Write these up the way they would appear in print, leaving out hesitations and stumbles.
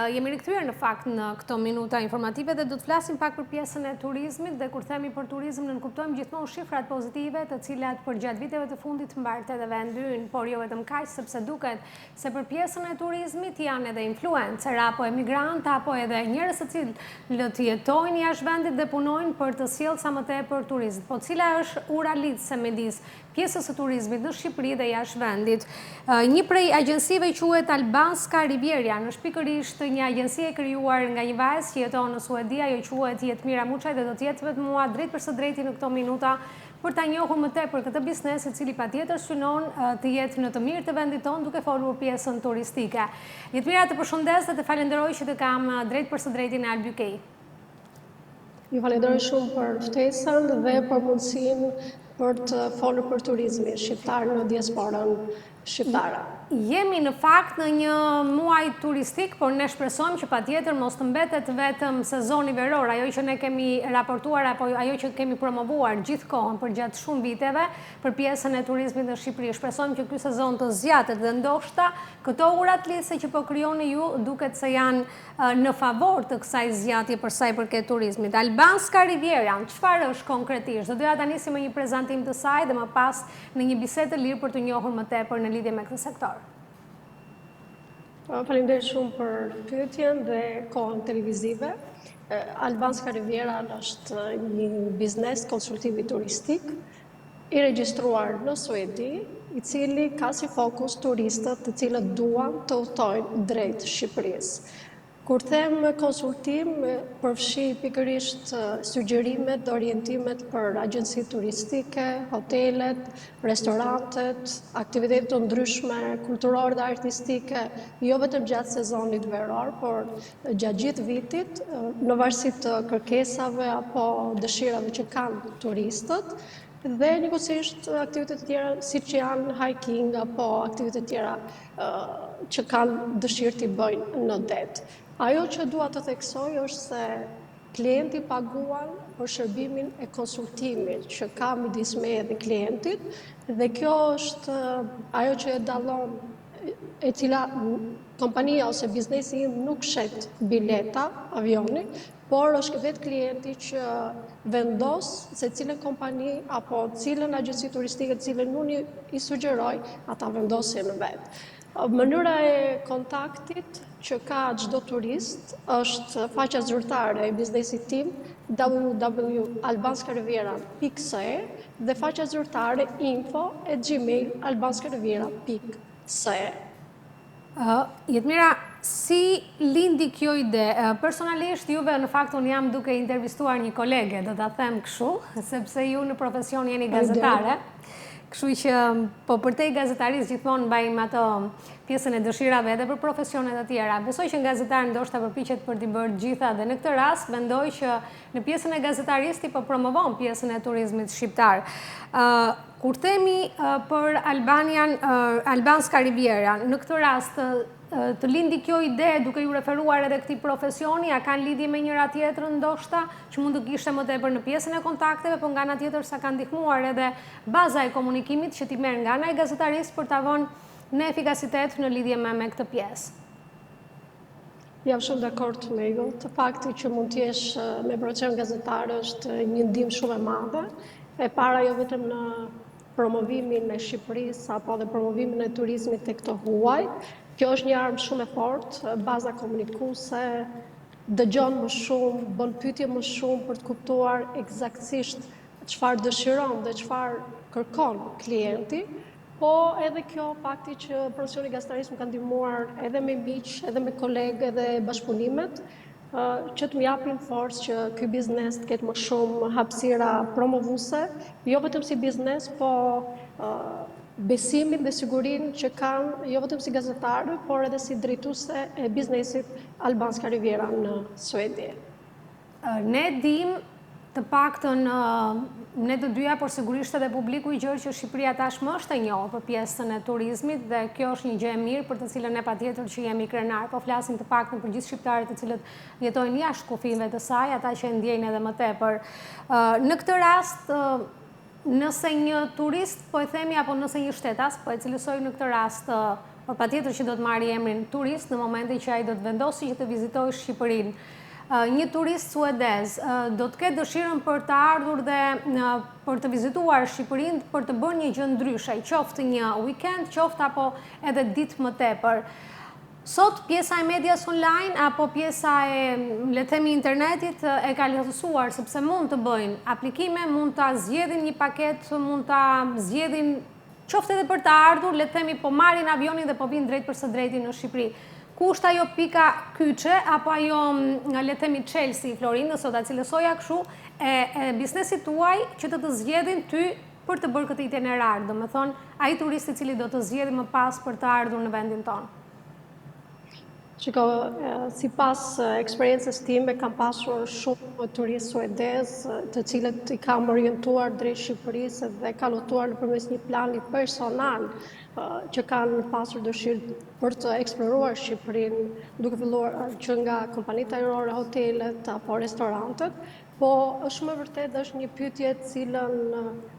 jemi rikthyer në fakt në këto minuta informative dhe do të flasim pak për pjesën e turizmit dhe kur themi për turizm ne kuptojmë gjithmonë shifrat pozitive të cilat përgjatë viteve të fundit mbarte edhe vendi ynë, por jo vetëm kaq sepse duket se për pjesën e turizmit janë edhe influencer apo emigrantë apo edhe njerëz të cilët jetojnë jashtë vendit dhe punojnë për të sjellë sa më tepër turizëm. Po cila është ura lidhëse midis pjesës së turizmit në Shqipëri dhe jashtë vendit? Një prej agjensive quhet Albanska Riviera, është pikërisht një agjenci e krijuar nga një vajzë që jeton në Suedi, ajo quhet Jetmira Muçaj dhe do të jetë vetëm mua drejt për së drejti në këto minuta për ta njohur më tepër këtë biznes i cili patjetër synon të jetë në të mirë të vendit tonë duke folur pjesën turistike. Jetmira, të përshëndes dhe të falenderoj që të kam drejt për së drejti në Albykej. Ju falenderoj shumë për ftesën dhe për mundësinë për të folur për turizmin shqiptar në diasporën shqiptare. Jemi në fakt në një muaj turistik, por ne shpresojmë që patjetër mos të mbetet vetëm sezoni veror, ajo që ne kemi raportuar apo ajo që kemi promovuar gjithkohën përgjatë shumë viteve për pjesën e turizmit në Shqipëri. Shpresojmë që ky sezon të zgjatet dhe ndoshta këto urat lidhëse që po krijoni ju duket se janë në favor të kësaj zgjatje për sa i përket turizmit. Albanska Riviera, çfarë është konkretisht? Do doja ta nisim me një prezantim të saj dhe më pas në një bisedë të lirë për të njohur më tepër në lidhje me këtë sektor. Faleminderit shumë për pyetjen dhe kohën televizive. Albanska Riviera është një biznes konsultimi turistik i regjistruar në Suedi, i cili ka si fokus turistët të cilët duan të udhtojnë drejt Shqipërisë. Kur them konsultim, përfshi pikërisht sugjerimet dhe orientimet për agjenci turistike, hotelet, restorantet, aktivitetet të ndryshme kulturore dhe artistike, jo vetëm gjatë sezonit veror, por gjatë gjithë vitit, në varësi të kërkesave apo dëshirave që kanë turistët, dhe njëkohësisht aktivitetet tjera siç janë hiking apo aktivitetet tjera që kanë dëshirë t'i bëjnë në det. Ajo që dua të theksoj është se klienti paguan për shërbimin e konsultimit që ka midis meje dhe klientit dhe kjo është ajo që e dallon e cila kompania ose biznesi im nuk shet bileta avioni, por është vetë klienti që vendos se cilën kompani apo cilën agjenci turistike cilën unë i sugjeroj, ata vendosin vetë. Mënyra e kontaktit që ka çdo turist është faqja zyrtare e biznesit tim www.albanskariviera.se dhe faqja zyrtare info@gmail.albanskariviera.se. Jetmira, si lindi kjo ide? Personalisht juve në fakt unë jam duke intervistuar një kolege, do ta them kështu, sepse ju në profesion jeni gazetare. Kështu që po për te gazetarisë gjithmonë mbajmë ato pjesën e dëshirave edhe për profesionet e tjera. Besoj që gazetar ndoshta përpiqet për t'i bërë gjitha dhe në këtë rast mendoj që në pjesën e gazetarisë po promovon pjesën e turizmit shqiptar. Kur themi për Albanska Riviera, në këtë rast të lindi kjo ide duke ju referuar edhe këtij profesioni, a kanë lidhje me njëra tjetrën ndoshta, që mund të kishte më tepër në pjesën e kontakteve, por nga ana tjetër sa kanë ndihmuar edhe baza e komunikimit që t'i merr nga ana e gazetarisë për ta vënë në efikasitet në lidhje me këtë pjesë. Jam shumë dakord me ju. Të fakti që mund t'jesh me profesion gazetar është një ndihmë shumë e madhe. E para jo vetëm në promovimin e Shqipërisë apo dhe promovimin e turizmit tek këto huaj. Kjo është një armë shumë e fortë, baza komunikuese, dëgjon më shumë, bën pyetje më shumë për të kuptuar eksaktësisht çfarë dëshiron dhe çfarë kërkon klienti. Po edhe kjo fakti që profesioni gazetarisë më ka ndihmuar edhe me miq, edhe me kolegë, edhe bashkëpunimet, që të më japin forcë që ky biznes të ketë më shumë hapësira promovuese, jo vetëm si biznes, po besimin dhe sigurinë që kanë jo vetëm si gazetarë, por edhe si drejtuese e biznesit Albanska Riviera në Suedi. Ne dim të paktën ne të dyja, por sigurisht edhe publiku i gjerë që Shqipëria tashmë është e njohur për pjesën e turizmit dhe kjo është një gjë e mirë për të cilën ne patjetër që jemi krenar, po flasim të paktën për gjithë shqiptarët të cilët jetojnë jashtë kufive të saj, ata që e ndjejnë edhe më tepër. Në këtë rast, nëse një turist, po e themi, apo nëse një shtetas, po e cilësoj në këtë rast por patjetër që do të marrë emrin turist në momentin që ai do të vendosi që të vizitojë Shqipërinë. Një turist suedez do të ketë dëshirën për të ardhur dhe për të vizituar Shqipërinë për të bërë një gjë ndryshe, qoftë një weekend, qoftë apo edhe ditë më tepër. Sot pjesa e medias online apo pjesa e, le të themi, internetit e ka lehtësuar sepse mund të bëjnë aplikime, mund ta zgjedhin një paketë, mund ta zgjedhin qoftë edhe për të ardhur, le të themi, po marrin avionin dhe po vinë drejt për së drejti në Shqipëri. Ku është ajo pika kyçe apo ajo, le të themi, Chelsea Florinë, sot a cilësoja kështu e biznesit tuaj që të zgjedhin ty për të bërë këtë itinerar, domethënë ai turisti i cili do të zgjedhë më pas për të ardhur në vendin tonë. Shiko, si pas eksperiencës time, kam pasur shumë turistë suedez të cilët i kam orientuar drejt Shqipërisë dhe kanë lutuar nëpërmes një plani personal që kanë pasur dëshirë për të eksploruar Shqipërinë, duke filluar që nga kompanitë ajrore, hotelet apo restorantet, po është më vërtet është një pyetje të cilën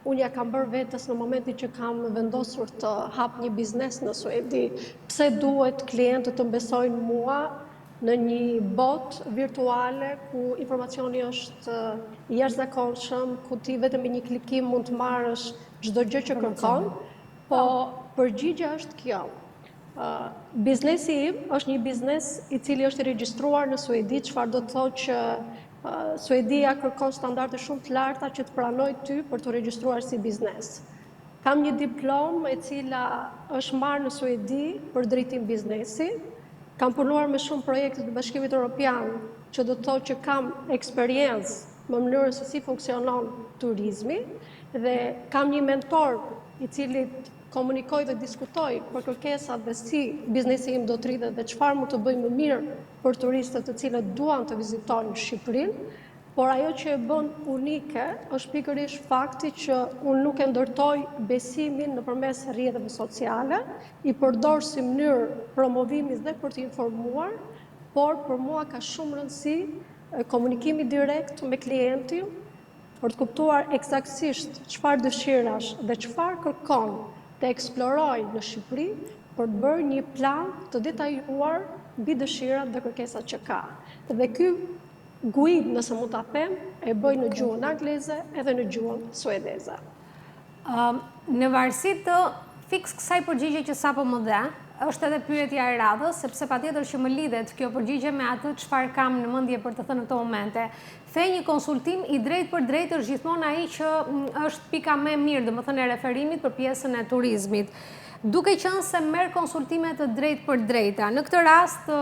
unë ja kam bërë vetes në momentin që kam vendosur të hap një biznes në Suedi. Pse duhet klientët të besojnë mua në një botë virtuale ku informacioni është jashtëzakonshëm, ku ti vetëm me një klikim mund të marrësh çdo gjë që kërkon, po përgjigjja është kjo. Biznesi im është një biznes i cili është i regjistruar në Suedi, çfarë do të thotë që Suedia kërkon standarde shumë të larta që të pranoj ty për të regjistruar si biznes. Kam një diplomë e cila është marrë në Suedi për drejtim biznesi. Kam punuar me shumë projekte të Bashkimit Evropian, që do të thotë që kam eksperiencë në mënyrën se si funksionon turizmi dhe kam një mentor i cili komunikoj dhe diskutoj për kërkesat dhe si biznesi im do të rritet dhe çfarë mund të bëjmë më mirë për turistët të cilët duan të vizitojnë Shqipërinë, por ajo që e bën unike është pikërisht fakti që unë nuk e ndërtoj besimin nëpërmes rrjeteve sociale, i përdor si mënyrë promovimi dhe për të informuar, por për mua ka shumë rëndësi komunikimi direkt me klientin për të kuptuar eksaktësisht çfarë dëshirash dhe çfarë kërkon të eksploroj në Shqipëri për të bërë një plan të detajuar mbi dëshirat dhe kërkesat që ka. Dhe ky guid, nëse mund ta them, e bëj në gjuhën angleze edhe në gjuhën suedeze. Në varësi të fiks kësaj përgjigje që sapo më dhe, është edhe pyetja e radhës, sepse patjetër që më lidhet kjo përgjigje me atë çfarë kam në mendje për të thënë në këto momente. The një konsultim i drejt për drejt është gjithmonë ai që është pika më e mirë, domethënë e referimit për pjesën e turizmit. Duke qenë se merr konsultime të drejt për drejta, në këtë rast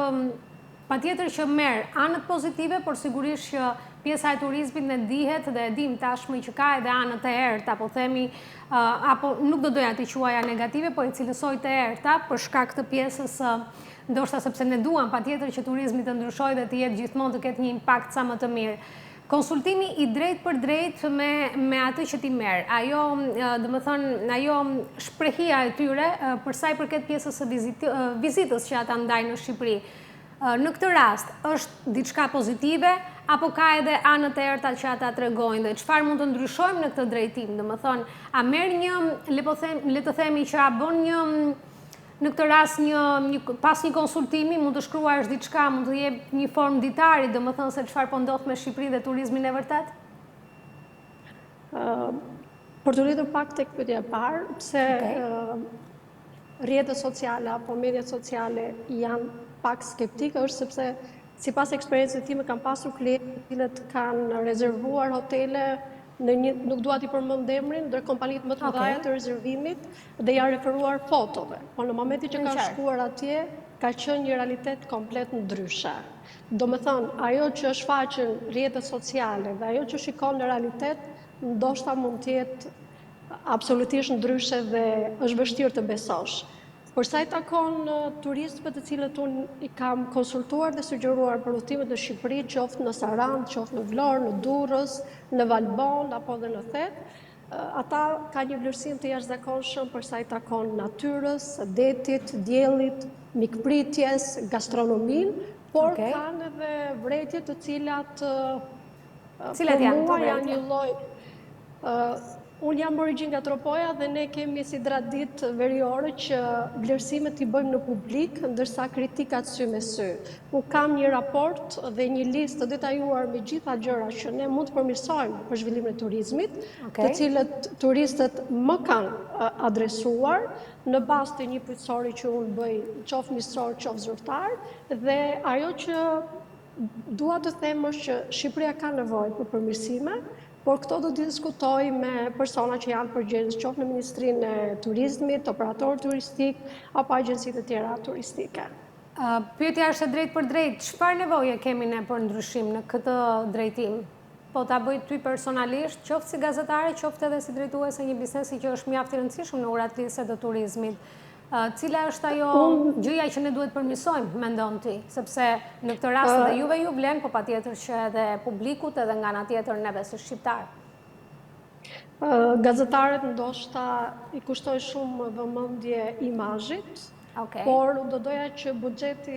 patjetër që merr anët pozitive, por sigurisht që pjesa e turizmit ne dihet dhe e dim tashmë që ka edhe anët e errta, po themi, apo nuk do doja t'i quaja negative, po i cilësoj të errta për shkak të pjesës, ndoshta sepse ne duam patjetër që turizmi të ndryshojë dhe të jetë gjithmonë të ketë një impakt sa më të mirë. Konsultimi i drejt për drejt me atë që ti merr, ajo, domethënë, ajo shprehia e tyre për sa i përket pjesës së vizitës që ata ndajnë në Shqipëri. Në këtë rast, është diçka pozitive, apo ka edhe anët e errta që ata tregojnë dhe çfarë mund të ndryshojmë në këtë drejtim? Domethënë, a merr një, le të themi që a bën një, në këtë rast pas një konsultimi mund të shkruash diçka, mund të jep një formë ditari, domethënë se çfarë po ndodh me Shqipërinë dhe turizmin e vërtet? Për të rritur pak tek pyetja e parë, pse rrjetet sociale apo mediat sociale janë pak skeptike, është sepse sipas eksperiencës time kam pasur klientë të cilët kanë rezervuar hotele në një, nuk dua t'i përmend emrin, ndër kompanitë më të mëdha të rezervimit dhe janë referuar fotove. Po në momentin që kanë shkuar atje, ka qenë një realitet komplet ndryshe. Domethënë, ajo që është faqen rrjetet sociale dhe ajo që shikon në realitet, ndoshta mund të jetë absolutisht ndryshe dhe është vështirë të besosh. Por sa i takon turistëve të cilët unë i kam konsultuar dhe sugjeruar për udhëtimet në Shqipëri, qoftë në Sarandë, qoftë në Vlorë, në Durrës, në Valbon apo dhe në Thet, ata ka një vlerësim të jashtëzakonshëm për sa i takon natyrës, detit, diellit, mikpritjes, gastronominë, por kanë edhe vretje të cilat për mua janë një lloj Unë jam origjinë nga Tropoja dhe ne kemi si traditë veriore që vlerësimet i bëjmë në publik, ndërsa kritikat sy me sy. Unë kam një raport dhe një listë të detajuar me gjitha gjëra që ne mund të përmirësojmë për zhvillimin e turizmit, të cilët turistët më kanë adresuar në bazë të një pyetësori që unë bëj, qoftë ministror, qoftë zyrtar, dhe ajo që dua të them është që Shqipëria ka nevojë për përmirësime, por këto do të diskutoj me persona që janë përgjegjës, qoftë në Ministrinë e Turizmit, operator turistik, apo agjencitë e tjera turistike. Pyetja është e drejtë për drejtë, çfarë nevoje kemi ne për ndryshim në këtë drejtim? Po ta bëj ty personalisht, qoftë si gazetare, qoftë edhe si drejtuese një biznesi që është mjaft i rëndësishëm në uratlise të turizmit. Cila është ajo gjëja që ne duhet përmirësojmë, mendon ti? Sepse në këtë rast edhe juve ju vlen, po patjetër që edhe publikut edhe nga ana tjetër neve si shqiptar. Gazetarët ndoshta i kushtoj shumë vëmendje imazhit, por do doja që buxheti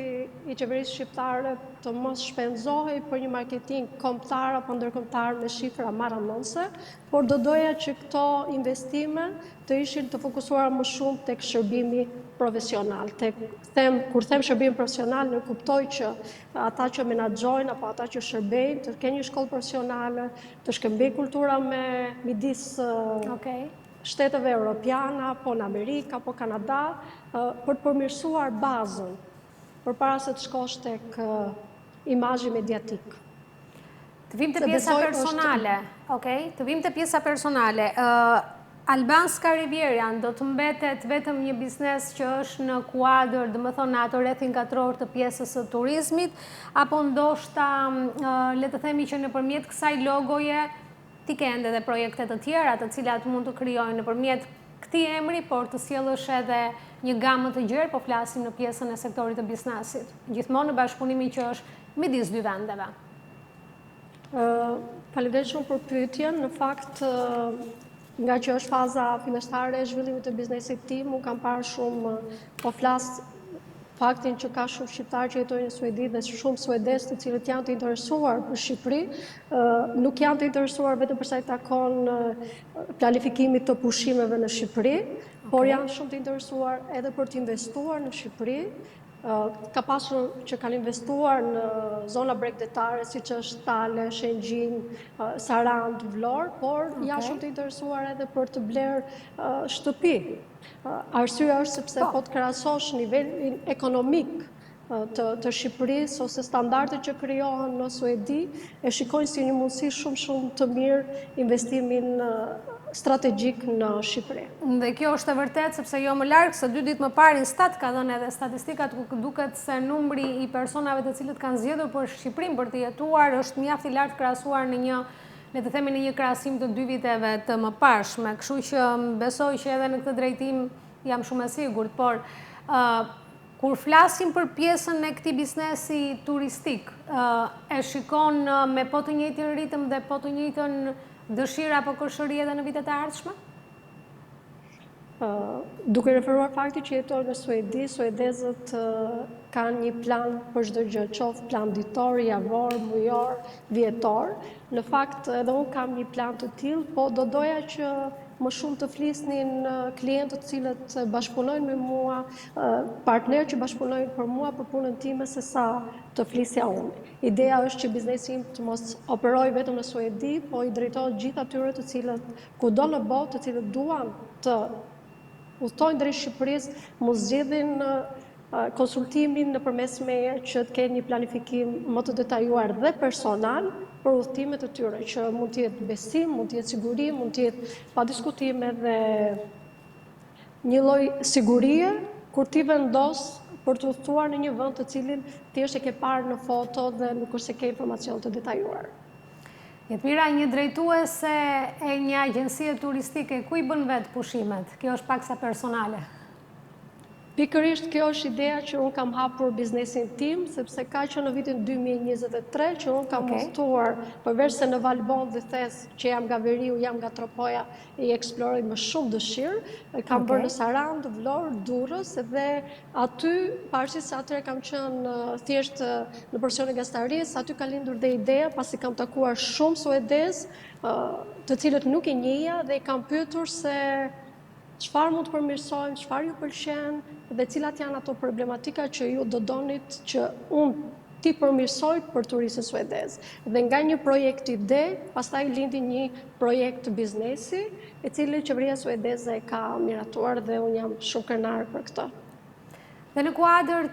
i qeverisë shqiptare të mos shpenzohej për një marketing kombëtar apo ndërkombëtar me shifra marrëdhënëse, por do doja që këto investime të ishin të fokusuara më shumë tek shërbimi profesional. Kur them shërbim profesional, ne kuptoj që ata që menaxhojnë apo ata që shërbejnë të kenë një shkollë profesionale, të shkëmbejë kultura midis shteteve europiana, apo në Amerikë, apo Kanada, për të përmirësuar bazën, përpara se të shkosh tek imazhi mediatik. Të vim te pjesa personale, të vim te pjesa personale. Albanska Riviera do të mbetet vetëm një biznes që është në kuadër, domethënë në atë rrethin katror të pjesës së turizmit, apo ndoshta le të themi që nëpërmjet kësaj logoje ti ke ende dhe projekte të tjera të cilat mund të krijojnë nëpërmjet këtij emri, por të sjellësh edhe një gamë të gjerë, po flasim në pjesën e sektorit të biznesit, gjithmonë në bashkëpunimin që është midis dy vendeve. Faleminderit shumë për pyetjen. Në fakt, nga që është faza fillestare e zhvillimit të biznesit tim, unë kam parë shumë, po flas faktin që ka shumë shqiptarë që jetojnë në Suedi dhe shumë suedez të cilët janë të interesuar për Shqipëri, nuk janë të interesuar vetëm për sa i takon planifikimit të pushimeve në Shqipëri, por janë shumë të interesuar edhe për të investuar në Shqipëri. Ka pasur që kanë investuar në zona bregdetare, siç është Tale, Shëngjin, Sarand, Vlorë, por janë shumë të interesuar edhe për të blerë shtëpi. Arsyeja është sepse po të krahasosh nivelin ekonomik të Shqipërisë ose standardet që krijohen në Suedi, e shikojnë si një mundësi shumë të mirë investimin strategjik në Shqipëri. Dhe kjo është e vërtet, sepse jo më larg se 2 ditë më parë Instat ka dhënë edhe statistikat ku duket se numri i personave të cilët kanë zgjedhur për Shqipërinë për të jetuar është mjaft i lartë krahasuar në një, le të themi, në një krahasim të 2 viteve të mëparshme. Kështu që besoj që edhe në këtë drejtim jam shumë e sigurt, por kur flasim për pjesën e këtij biznesi turistik, e shikon me po të njëjtin ritëm dhe po të njëjtën dëshira apo kërshëri edhe në vitet e ardhshme? Duke referuar fakti që jetojnë në Suedi, suedezët kanë një plan për çdo gjë, qoftë plan ditor, javor, mujor, vjetor. Në fakt edhe unë kam një plan të tillë, po do doja që më shumë të flisnin klientët të cilët bashkëpunojnë me mua, partnerë që bashkëpunojnë për mua për punën time, se sa të flisja unë. Ideja është që biznesi im të mos operojë vetëm në Suedi, po i drejtohet gjithë atyre të cilët kudo në botë, të cilët duan të udhtojnë drejt Shqipërisë, mos zgjedhin konsultimin nëpërmes meje që të kenë një planifikim më të detajuar dhe personal për udhëtimet e tyre, që mund të jetë besim, mund të jetë siguri, mund të jetë pa diskutime dhe një lloj sigurie kur ti vendos për të udhëtuar në një vend të cilin thjesht e ke parë në foto dhe nuk është se ke informacion të detajuar. Jetmira, një drejtuese e një agjencie turistike, ku i bën vetë pushimet? Kjo është paksa personale. Pikërisht kjo është ideja që unë kam hapur biznesin tim, sepse ka që në vitin 2023 që unë kam udhëtuar, përveç se në Valbon dhe Thes, që jam nga Veriu, jam nga Tropoja, i eksploroj më shumë dëshirë, kam bërë në Sarandë, Vlorë, Durrës, dhe aty, pavarësisht se atyre kam qenë thjesht në porsion e gastarisë, aty ka lindur dhe ideja, pasi kam takuar shumë suedez, të cilët nuk e njihja dhe i kam pyetur se çfarë mund të përmirësojmë, çfarë ju pëlqen dhe cilat janë ato problematika që ju do donit që unë ti përmirësoj për turistët suedez. Dhe nga një projekt ide, pastaj lindi një projekt biznesi, i cili qeveria suedeze ka miratuar dhe unë jam shumë krenare për këtë. Dhe në kuadër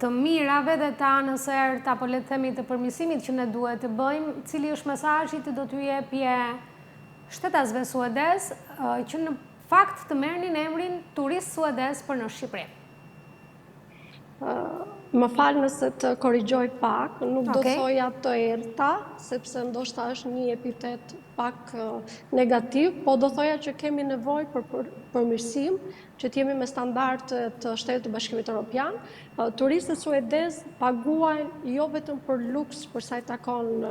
të mirave dhe të anës ertë, apo le të themi të përmirësimit që ne duhet të bëjmë, cili është mesazhi që do t'ju jepje shtetasve suedez që në fakt të merrnin emrin turist suedez për në Shqipëri? Më falë nëse të korrigjoj pak, nuk do të thoja të erta, sepse ndoshta është një epitet pak negativ, po do thoja që kemi nevojë për përmirësim, që t'jemi me standardet të Shtetit të Bashkimit Evropian. Turistët suedez paguajnë jo vetëm për luks, për sa i takon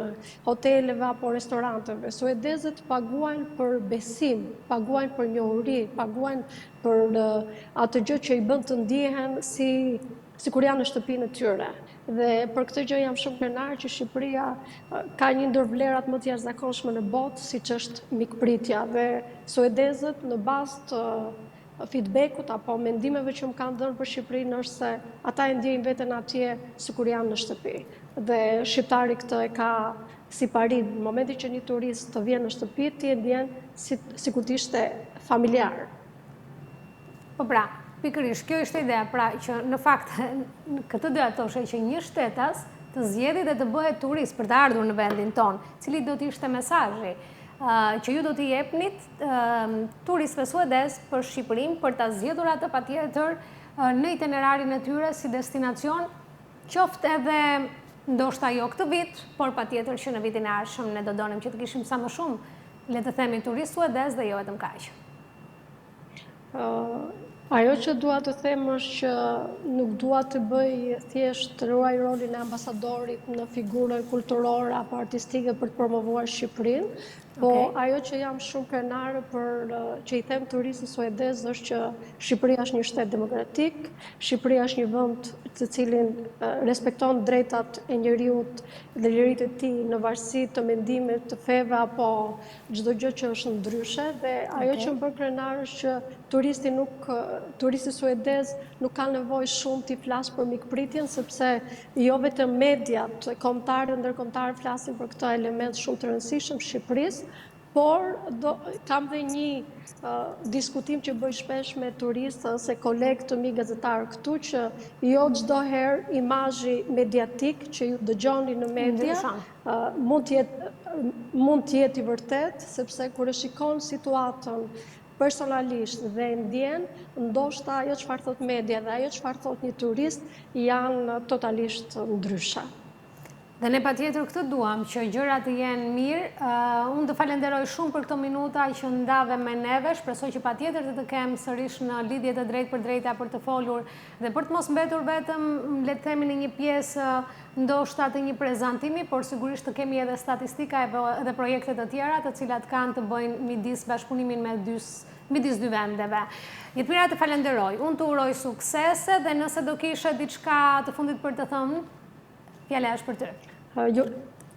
hoteleve apo restoranteve. Suedezët paguajnë për besim, paguajnë për njohuri, paguajnë për atë gjë që i bën të ndihen si kur janë në shtëpinë e tyre. Dhe për këtë gjë jam shumë krenare që Shqipëria ka një ndër vlerat më të jashtëzakonshme në botë, siç është mikpritja, dhe suedezët në bazë të feedbackut apo mendimeve që më kanë dhënë për Shqipërinë është se ata e ndjejnë veten atje sikur janë në shtëpi. Dhe shqiptari këtë e ka si parim, në momentin që një turist të vjen në shtëpi, ti e ndjen sikur të ishte familjar. Po pra, pikërisht, kjo është ideja, pra që në fakt këtë do të thoshë që një shtetas të zgjedhë dhe të bëhet turist për të ardhur në vendin ton, cili do të ishte mesazhi që ju do t'i jepnit turistëve suedez për Shqipërinë për ta zgjedhur atë patjetër në itinerarin e tyre si destinacion, qoftë edhe ndoshta jo këtë vit, por patjetër që në vitin e ardhshëm ne do donim që të kishim sa më shumë, le të themi, turist suedez dhe jo vetëm kaq. Ajo që dua të them është që nuk dua të bëj thjesht të ruaj rolin e ambasadorit në figurën kulturore apo artistike për të promovuar Shqipërinë, po ajo që jam shumë krenare për që i them turistët suedez është që Shqipëria është një shtet demokratik, Shqipëria është një vend të cilin respekton drejtat e njeriut dhe liritë e tij në varësi të mendimit, të feve apo çdo gjë që është ndryshe, dhe ajo që më bën krenare është që turisti suedez nuk ka nevojë shumë t'i flas për mikpritjen, sepse jo vetëm mediat kombëtare dhe ndërkombëtare flasin për këtë element shumë të rëndësishëm Shqipërisë, por kam dhe një diskutim që bëj shpesh me turistë ose kolegë të mi gazetarë këtu, që jo çdo herë imazhi mediatik që ju dëgjoni në media mund të jetë i vërtet, sepse kur e shikon situatën personalisht dhe ndjen, ndoshta ajo çfarë thot media dhe ajo çfarë thot një turist janë totalisht ndryshe. Dhe ne patjetër këtë duam, që gjërat të jenë mirë. Unë të falenderoj shumë për këto minuta që ndave me neve, shpresoj që patjetër të kemë sërish në lidhje të drejtë për drejta për të folur dhe për të mos mbetur vetëm, le të themi, në një pjesë ndoshta të një prezantimi, por sigurisht të kemi edhe statistika edhe projekte të tjera të cilat kanë të bëjnë midis bashkëpunimin midis dy vendeve. Jetmira, të falenderoj. Unë të uroj suksese dhe nëse do kishe diçka të fundit për të thënë, fjala është për ty.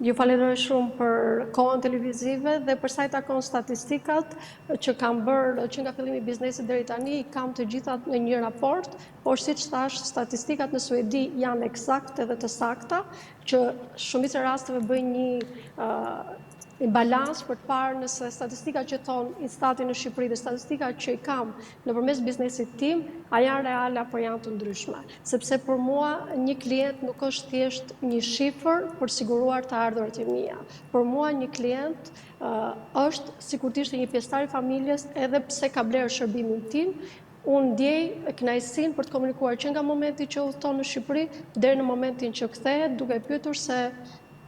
Ju falenderoj shumë për kohën televizive dhe për sa i takon statistikat që kam bërë që nga fillimi i biznesit deri tani, kam të gjitha në një raport, por siç thash, statistikat në Suedi janë eksakte dhe të sakta, që shumicë e rasteve bëjnë një balans për të parë nëse statistika që thonë Instati në Shqipëri dhe statistika që i kam nëpërmes biznesit tim, a janë reale apo janë të ndryshme. Sepse për mua një klient nuk është thjesht një shifër për siguruar të ardhurat e mia. Për mua një klient është sikur të ishte një pjesëtar i familjes, edhe pse ka blerë shërbimin tim, unë ndjej kënaqësinë për të komunikuar që nga momenti që udhton në Shqipëri deri në momentin që kthehet, duke pyetur se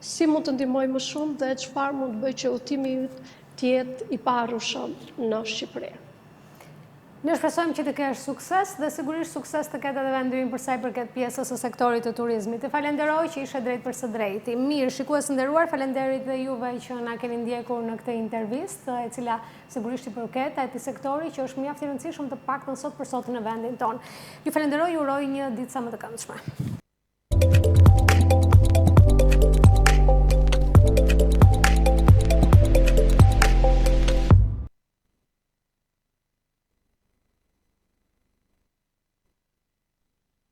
si mund të ndihmoj më shumë dhe çfarë mund të bëj që udhtimi yt të jetë i paharrueshëm në Shqipëri. Ne shpresojmë që të kesh sukses dhe sigurisht sukses të ketë edhe vendi ynë për sa i përket pjesës së sektorit të turizmit. Të falenderoj që ishe drejt për së drejti. Mirë, shikues të nderuar, falenderit dhe juve që na keni ndjekur në këtë intervistë, e cila sigurisht i përket atij sektori që është mjaft i rëndësishëm të paktën sot për sot në vendin tonë. Ju falenderoj, ju uroj një ditë sa më të këndshme.